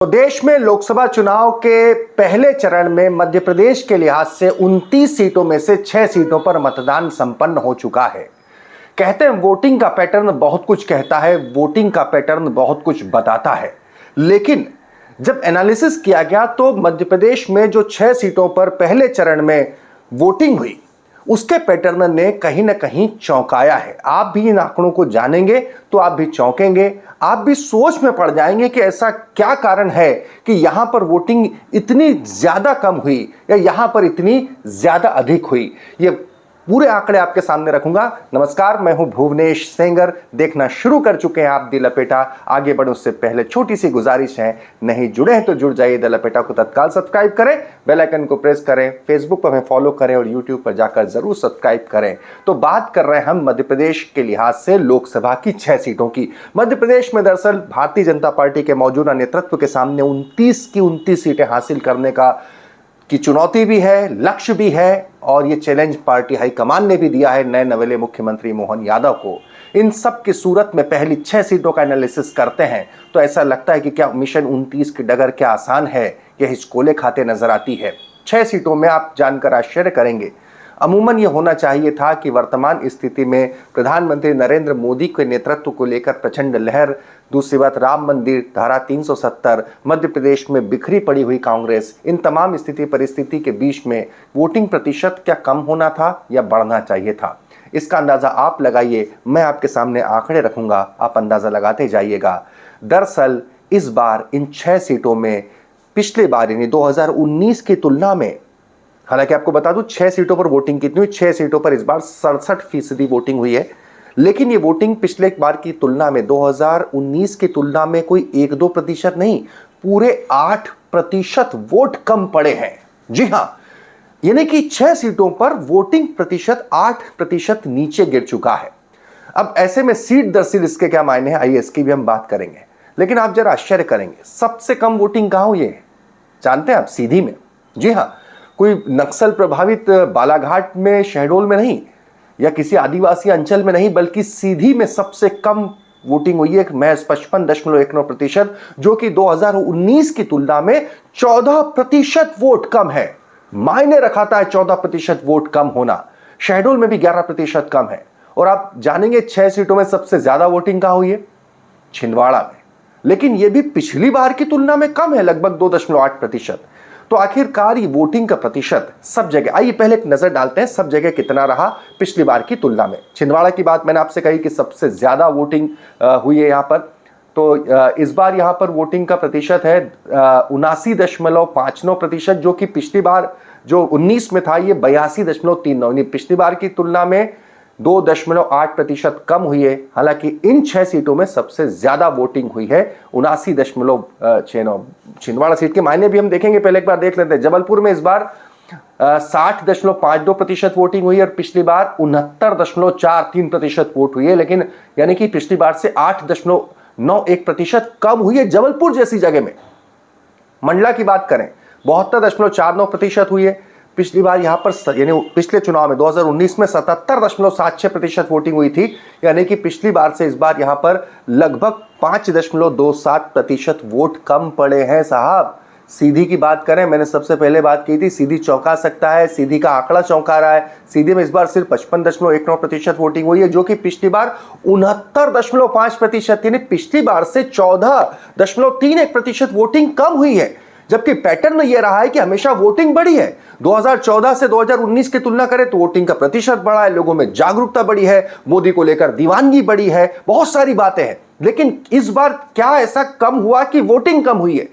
तो देश में लोकसभा चुनाव के पहले चरण में मध्य प्रदेश के लिहाज से 29 सीटों में से 6 सीटों पर मतदान संपन्न हो चुका है। कहते हैं वोटिंग का पैटर्न बहुत कुछ कहता है, वोटिंग का पैटर्न बहुत कुछ बताता है। लेकिन जब एनालिसिस किया गया तो मध्य प्रदेश में जो 6 सीटों पर पहले चरण में वोटिंग हुई उसके पैटर्न ने कहीं ना कहीं चौंकाया है। आप भी इन आंकड़ों को जानेंगे तो आप भी चौंकेंगे, आप भी सोच में पड़ जाएंगे कि ऐसा क्या कारण है कि यहां पर वोटिंग इतनी ज्यादा कम हुई या यहां पर इतनी ज्यादा अधिक हुई। ये पूरे आंकड़े आपके सामने रखूंगा। नमस्कार, मैं हूं भुवनेश सेंगर। देखना शुरू कर चुके हैं आप द लपेटा। आगे बढ़ने उससे पहले छोटी सी गुजारिश है, नहीं जुड़े हैं तो जुड़ जाइए। द लपेटा को तत्काल सब्सक्राइब करें, बेल आइकन को प्रेस करें, फेसबुक पर हमें फॉलो करें और यूट्यूब पर जाकर जरूर सब्सक्राइब करें। तो बात कर रहे हैं हम मध्य प्रदेश के लिहाज से लोकसभा की 6 सीटों की। मध्य प्रदेश में दरअसल भारतीय जनता पार्टी के मौजूदा नेतृत्व के सामने 29 की 29 सीटें हासिल करने की चुनौती भी है, लक्ष्य भी है, और ये चैलेंज पार्टी हाईकमान ने भी दिया है नए नवेले मुख्यमंत्री मोहन यादव को। इन सब की सूरत में पहली 6 सीटों का एनालिसिस करते हैं तो ऐसा लगता है कि क्या मिशन 29 की डगर क्या आसान है, यह हिचकोले खाते नजर आती है। 6 सीटों में आप जानकर आश्चर्य करेंगे। अमूमन यह होना चाहिए था कि वर्तमान स्थिति में प्रधानमंत्री नरेंद्र मोदी के नेतृत्व को लेकर प्रचंड लहर, दूसरी बात राम मंदिर, धारा 370, मध्य प्रदेश में बिखरी पड़ी हुई कांग्रेस, इन तमाम स्थिति परिस्थिति के बीच में वोटिंग प्रतिशत क्या कम होना था या बढ़ना चाहिए था, इसका अंदाजा आप लगाइए। मैं आपके सामने आंकड़े रखूंगा, आप अंदाजा लगाते जाइएगा। दरअसल इस बार इन 6 सीटों में पिछले बार यानी 2019 की तुलना में, हालांकि आपको बता दूं 6 सीटों पर वोटिंग कितनी हुई, 6 सीटों पर इस बार 67% वोटिंग हुई है। लेकिन ये वोटिंग पिछले बार की तुलना में 2019 की तुलना में कोई 1-2% नहीं, पूरे 8% वोट कम पड़े हैं। जी हां, यानी कि 6 सीटों पर वोटिंग प्रतिशत 8% नीचे गिर चुका है। अब ऐसे में सीट दर सीट इसके क्या मायने हैं, आइए इसकी भी हम बात करेंगे। लेकिन आप जरा आश्चर्य करेंगे, सबसे कम वोटिंग कहां हुई है जानते हैं आप? सीधी में। जी हां, कोई नक्सल प्रभावित बालाघाट में, शहडोल में नहीं, या किसी आदिवासी अंचल में नहीं, बल्कि सीधी में सबसे कम वोटिंग हुई है, महज 55.19%, जो कि 2019 की तुलना में 14% वोट कम है। मायने रखाता है 14% वोट कम होना। शहडोल में भी 11% कम है। और आप जानेंगे 6 सीटों में सबसे ज्यादा वोटिंग कहां हुई है? छिंदवाड़ा में। लेकिन यह भी पिछली बार की तुलना में कम है, लगभग 2.8%। तो आखिरकार ये वोटिंग का प्रतिशत सब जगह, आइए पहले एक नजर डालते हैं सब जगह कितना रहा पिछली बार की तुलना में। छिंदवाड़ा की बात मैंने आपसे कही कि सबसे ज्यादा वोटिंग हुई है यहां पर। तो इस बार यहां पर वोटिंग का प्रतिशत है 79.59%, जो कि पिछली बार जो 19 में था ये 82.39, पिछली बार की तुलना में 2.8% कम हुई है। हालांकि इन 6 सीटों में सबसे ज्यादा वोटिंग हुई है 79.69। छिंदवाड़ा सीट के मायने भी हम देखेंगे, पहले एक बार देख लेते हैं। जबलपुर में इस बार 60.52% वोटिंग हुई है और पिछली बार 69.43% वोट हुई है। लेकिन यानी कि पिछली बार से 8.91% कम हुई है जबलपुर जैसी जगह में। मंडला की बात करें 72.49% हुई है। पिछली बार यहां पर यानी पिछले चुनाव में 2019 में 77.76% वोटिंग हुई थी, यानी कि पिछली बार से इस बार यहां पर लगभग 5.27% वोट कम पड़े हैं साहब। सीधी की बात करें, मैंने सबसे पहले बात की थी सीधी चौंका सकता है, सीधी का आंकड़ा चौंका रहा है। सीधी में इस बार सिर्फ 55.19% वोटिंग हुई है, जो कि पिछली बार 69.5%, यानी पिछली बार से 14.31% वोटिंग कम हुई है। जबकि पैटर्न यह रहा है कि हमेशा वोटिंग बढ़ी है। 2014 से 2019 की तुलना करें तो वोटिंग का प्रतिशत बढ़ा है, लोगों में जागरूकता बढ़ी है, मोदी को लेकर दीवानगी बढ़ी है, बहुत सारी बातें हैं। लेकिन इस बार क्या ऐसा कम हुआ कि वोटिंग कम हुई है?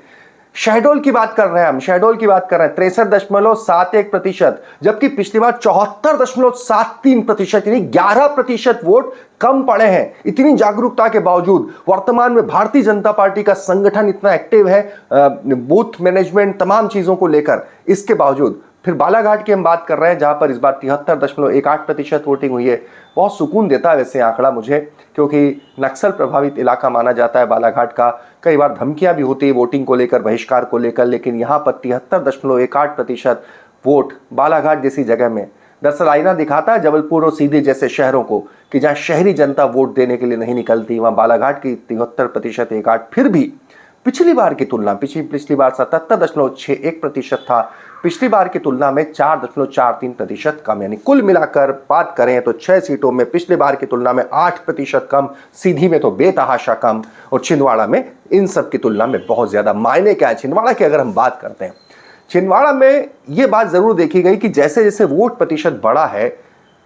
शहडोल की बात कर रहे हैं हम, शहडोल की बात कर रहे हैं 63.71%, जबकि पिछली बार 74.73%, यानी 11% वोट कम पड़े हैं। इतनी जागरूकता के बावजूद वर्तमान में भारतीय जनता पार्टी का संगठन इतना एक्टिव है, बूथ मैनेजमेंट तमाम चीजों को लेकर, इसके बावजूद फिर बालाघाट की हम बात कर रहे हैं जहां पर इस बार 73.18% वोटिंग हुई है। बहुत सुकून देता है वैसे आंकड़ा मुझे, क्योंकि नक्सल प्रभावित इलाका माना जाता है बालाघाट का। कई बार धमकियां भी होती है वोटिंग को लेकर, बहिष्कार को लेकर, लेकिन यहां पर 73.18% वोट बालाघाट जैसी जगह में दरअसल आईना दिखाता है जबलपुर और सीधी जैसे शहरों को कि जहां शहरी जनता वोट देने के लिए नहीं निकलती, वहां बालाघाट की 73% 1.8 फिर भी पिछली बार की तुलना, पिछली बार 77.61% था, पिछली बार की तुलना में 4.43% कम। यानी कुल मिलाकर बात करें तो 6 सीटों में पिछली बार की तुलना में 8% कम, सीधी में तो बेतहाशा कम, और छिंदवाड़ा में इन सब की तुलना में बहुत ज्यादा। मायने क्या है छिंदवाड़ा की अगर हम बात करते हैं, छिंदवाड़ा में यह बात जरूर देखी गई कि जैसे जैसे वोट प्रतिशत बढ़ा है,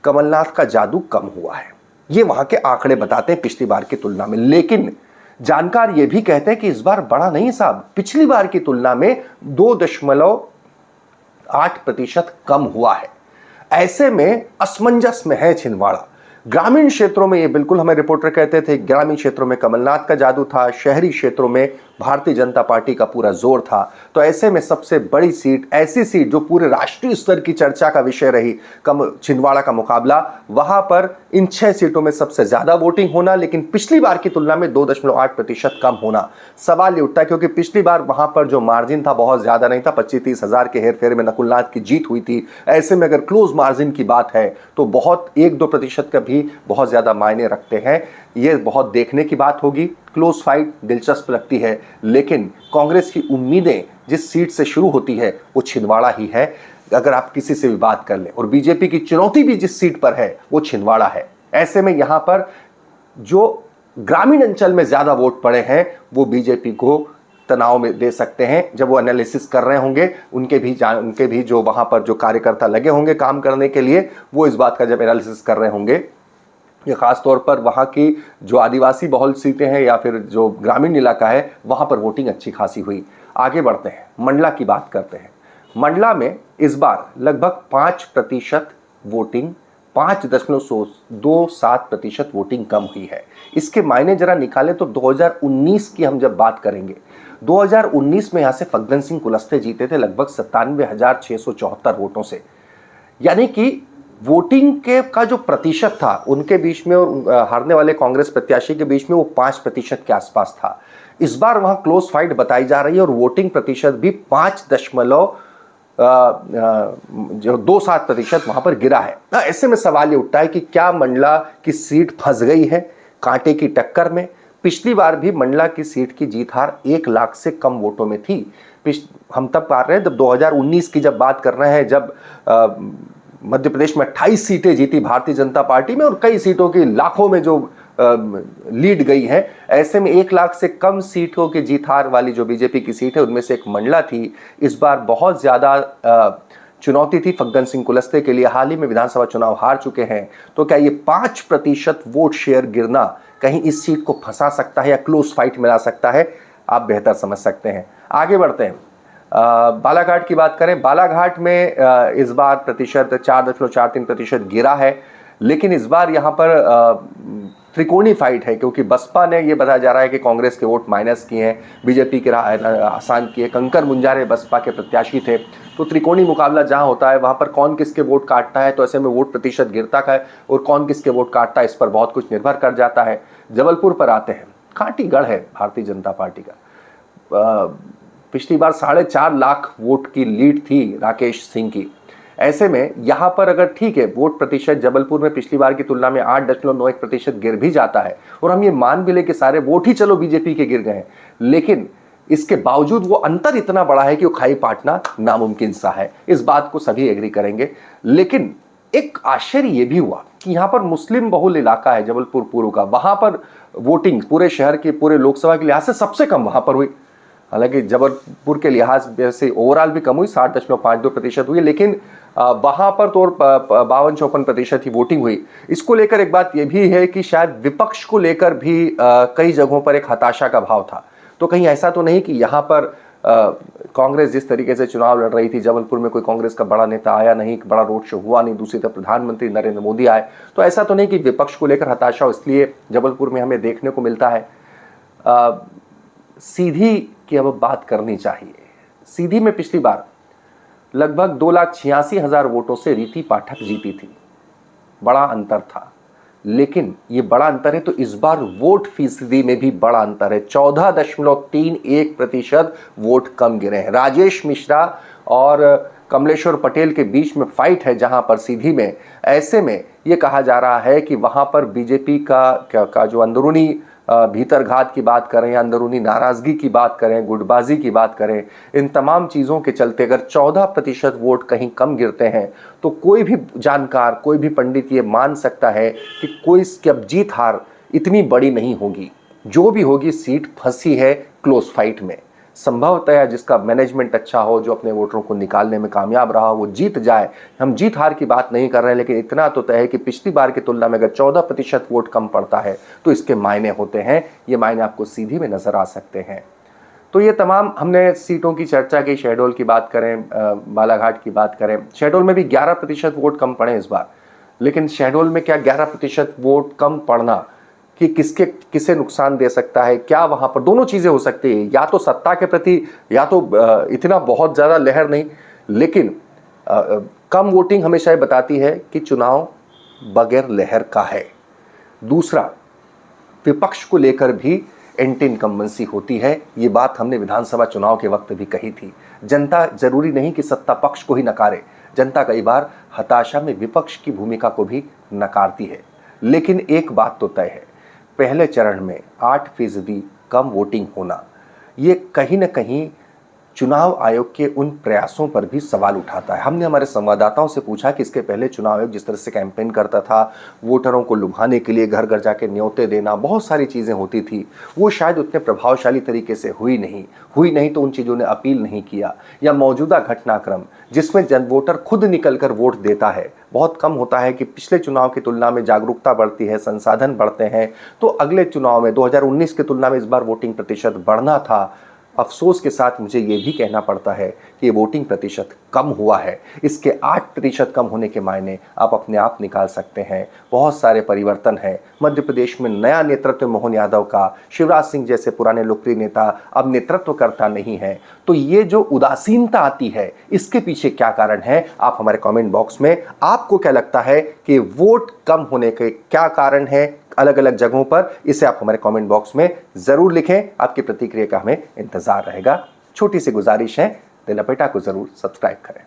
कमलनाथ का जादू कम हुआ है। ये वहां के आंकड़े बताते हैं पिछली बार की तुलना में। लेकिन जानकार ये भी कहते हैं कि इस बार बड़ा नहीं साहब, पिछली बार की तुलना में 2.8% कम हुआ है। ऐसे में असमंजस में है छिंदवाड़ा। ग्रामीण क्षेत्रों में ये बिल्कुल, हमें रिपोर्टर कहते थे, ग्रामीण क्षेत्रों में कमलनाथ का जादू था, शहरी क्षेत्रों में भारतीय जनता पार्टी का पूरा जोर था। तो ऐसे में सबसे बड़ी सीट, ऐसी सीट जो पूरे राष्ट्रीय स्तर की चर्चा का विषय रही, छिंदवाड़ा का मुकाबला, वहां पर इन 6 सीटों में सबसे ज्यादा वोटिंग होना, लेकिन पिछली बार की तुलना में 2.8% कम होना। सवाल ये उठता है क्योंकि पिछली बार वहां पर जो मार्जिन था बहुत ज्यादा नहीं था, 25-30 हजार के हेरफेर में नकुलनाथ की जीत हुई थी। ऐसे में अगर क्लोज मार्जिन की बात है तो बहुत 1-2% का भी बहुत ज्यादा मायने रखते हैं। ये बहुत देखने की बात होगी। क्लोज फाइट दिलचस्प लगती है, लेकिन कांग्रेस की उम्मीदें जिस सीट से शुरू होती है वो छिंदवाड़ा ही है, अगर आप किसी से भी बात कर लें। और बीजेपी की चुनौती भी जिस सीट पर है वो छिंदवाड़ा है। ऐसे में यहां पर जो ग्रामीण अंचल में ज्यादा वोट पड़े हैं वो बीजेपी को तनाव में दे सकते हैं। जब वो एनालिसिस कर रहे होंगे, उनके भी जो वहां पर जो कार्यकर्ता लगे होंगे काम करने के लिए, वो इस बात का जब एनालिसिस कर रहे होंगे, ये खास तौर पर वहां की जो आदिवासी बहुल सीटें हैं या फिर जो ग्रामीण इलाका है, वहां पर वोटिंग अच्छी खासी हुई। आगे बढ़ते हैं, मंडला की बात करते हैं। मंडला में इस बार लगभग 5% वोटिंग, 5.27% वोटिंग कम हुई है। इसके मायने जरा निकालें तो 2019 की हम जब बात करेंगे, 2019 में यहां से फग्गन सिंह कुलस्ते जीते थे लगभग 97,674 वोटों से। यानी कि वोटिंग के का जो प्रतिशत था उनके बीच में और हारने वाले कांग्रेस प्रत्याशी के बीच में, वो 5% के आसपास था। इस बार वहां क्लोज फाइट बताई जा रही है और वोटिंग प्रतिशत भी 5.27% वहां पर गिरा है। ऐसे में सवाल ये उठता है कि क्या मंडला की सीट फंस गई है कांटे की टक्कर में? पिछली बार भी मंडला की सीट की जीत हार 1 लाख से कम वोटों में थी। हम तब कर रहे हैं जब 2019 की जब बात कर रहे हैं, जब मध्य प्रदेश में 28 सीटें जीती भारतीय जनता पार्टी में और कई सीटों की लाखों में जो लीड गई है। ऐसे में 1 लाख से कम सीटों की जीत हार वाली जो बीजेपी की सीट है उनमें से एक मंडला थी। इस बार बहुत ज्यादा चुनौती थी फग्गन सिंह कुलस्ते के लिए। हाल ही में विधानसभा चुनाव हार चुके हैं, तो क्या ये 5% वोट शेयर गिरना कहीं इस सीट को फंसा सकता है या क्लोज फाइट मिला सकता है? आप बेहतर समझ सकते हैं। आगे बढ़ते हैं, बालाघाट की बात करें। बालाघाट में इस बार प्रतिशत 4.43% गिरा है, लेकिन इस बार यहां पर त्रिकोणी फाइट है, क्योंकि बसपा ने यह बताया जा रहा है कि कांग्रेस के वोट माइनस किए हैं, बीजेपी के राह आसान किए। कंकर मुंजारे बसपा के प्रत्याशी थे, तो त्रिकोणी मुकाबला जहां होता है वहां पर कौन किसके वोट काटता है, तो ऐसे में वोट प्रतिशत गिरता है और कौन किसके वोट काटता है इस पर बहुत कुछ निर्भर कर जाता है। जबलपुर पर आते हैं, कांटी गढ़ है भारतीय जनता पार्टी का। पिछली बार 4.5 लाख वोट की लीड थी राकेश सिंह की। ऐसे में यहां पर अगर ठीक है वोट प्रतिशत जबलपुर में पिछली बार की तुलना में 8.91% गिर भी जाता है, और हम ये मान भी ले कि सारे वोट ही चलो बीजेपी के गिर गए हैं, लेकिन इसके बावजूद वो अंतर इतना बड़ा है कि वो खाई पाटना नामुमकिन सा है। इस बात को सभी एग्री करेंगे। लेकिन एक आश्चर्य ये भी हुआ कि यहां पर मुस्लिम बहुल इलाका है जबलपुर पूर्व का, वहां पर वोटिंग पूरे शहर के, पूरे लोकसभा के लिहाज से सबसे कम वहां पर हुई। हालांकि जबलपुर के लिहाज से ओवरऑल भी कम हुई, 60.52% हुई, लेकिन वहां पर तो 52-54% ही वोटिंग हुई। इसको लेकर एक बात यह भी है कि शायद विपक्ष को लेकर भी कई जगहों पर एक हताशा का भाव था। तो कहीं ऐसा तो नहीं कि यहां पर कांग्रेस जिस तरीके से चुनाव लड़ रही थी, जबलपुर में कोई कांग्रेस का बड़ा नेता आया नहीं, बड़ा रोड शो हुआ नहीं, दूसरी तरफ प्रधानमंत्री नरेंद्र मोदी आए, तो ऐसा तो नहीं कि विपक्ष को लेकर हताशा हो, इसलिए जबलपुर में हमें देखने को मिलता है। सीधी की अब बात करनी चाहिए। सीधी में पिछली बार लगभग 2,86,000 वोटों से रीति पाठक जीती थी, बड़ा अंतर था। लेकिन ये बड़ा अंतर है तो इस बार वोट फीसदी में भी बड़ा अंतर है, 14.31% वोट कम गिरे हैं। राजेश मिश्रा और कमलेश्वर पटेल के बीच में फाइट है जहां पर सीधी में। ऐसे में यह कहा जा रहा है कि वहां पर बीजेपी का जो अंदरूनी भीतरघात की बात करें या अंदरूनी नाराजगी की बात करें, गुटबाजी की बात करें, इन तमाम चीज़ों के चलते अगर 14% वोट कहीं कम गिरते हैं तो कोई भी जानकार, कोई भी पंडित ये मान सकता है कि कोई इसकी अब जीत हार इतनी बड़ी नहीं होगी। जो भी होगी सीट फंसी है क्लोज फाइट में। संभवतः जिसका मैनेजमेंट अच्छा हो, जो अपने वोटरों को निकालने में कामयाब रहा हो, वो जीत जाए। हम जीत हार की बात नहीं कर रहे हैं, लेकिन इतना तो तय है कि पिछली बार की तुलना में अगर 14% वोट कम पड़ता है तो इसके मायने होते हैं। ये मायने आपको सीधी में नजर आ सकते हैं। तो ये तमाम हमने सीटों की चर्चा की। शहडोल की बात करें, बालाघाट की बात करें, शहडोल में भी 11% वोट कम पड़े इस बार। लेकिन शहडोल में क्या 11% वोट कम पड़ना कि किसे नुकसान दे सकता है? क्या वहां पर दोनों चीजें हो सकती है, या तो सत्ता के प्रति, या तो इतना बहुत ज्यादा लहर नहीं, लेकिन कम वोटिंग हमेशा ये बताती है कि चुनाव बगैर लहर का है। दूसरा, विपक्ष को लेकर भी एंटी इनकम्बेंसी होती है। ये बात हमने विधानसभा चुनाव के वक्त भी कही थी। जनता जरूरी नहीं कि सत्ता पक्ष को ही नकारे, जनता कई बार हताशा में विपक्ष की भूमिका को भी नकारती है। लेकिन एक बात तो तय है, पहले चरण में 8% कम वोटिंग होना, ये कहीं ना कहीं चुनाव आयोग के उन प्रयासों पर भी सवाल उठाता है। हमने हमारे संवाददाताओं से पूछा कि इसके पहले चुनाव आयोग जिस तरह से कैंपेन करता था, वोटरों को लुभाने के लिए घर घर जाके न्योते देना, बहुत सारी चीज़ें होती थी, वो शायद उतने प्रभावशाली तरीके से हुई नहीं तो उन चीज़ों ने अपील नहीं किया। या मौजूदा घटनाक्रम जिसमें जन वोटर खुद निकल कर वोट देता है, बहुत कम होता है कि पिछले चुनाव की तुलना में जागरूकता बढ़ती है, संसाधन बढ़ते हैं, तो अगले चुनाव में 2019 की तुलना में इस बार वोटिंग प्रतिशत बढ़ना था। अफसोस के साथ मुझे ये भी कहना पड़ता है कि ये वोटिंग प्रतिशत कम हुआ है। इसके 8% कम होने के मायने आप अपने आप निकाल सकते हैं। बहुत सारे परिवर्तन हैं। मध्य प्रदेश में नया नेतृत्व मोहन यादव का, शिवराज सिंह जैसे पुराने लोकप्रिय नेता अब नेतृत्व करता नहीं है। तो ये जो उदासीनता आती है, इसके पीछे क्या कारण है? आप हमारे कमेंट बॉक्स में, आपको क्या लगता है कि वोट कम होने के क्या कारण है अलग अलग जगहों पर, इसे आप हमारे कमेंट बॉक्स में जरूर लिखें। आपकी प्रतिक्रिया का हमें इंतजार रहेगा। छोटी सी गुजारिश है, द लपेटा को जरूर सब्सक्राइब करें।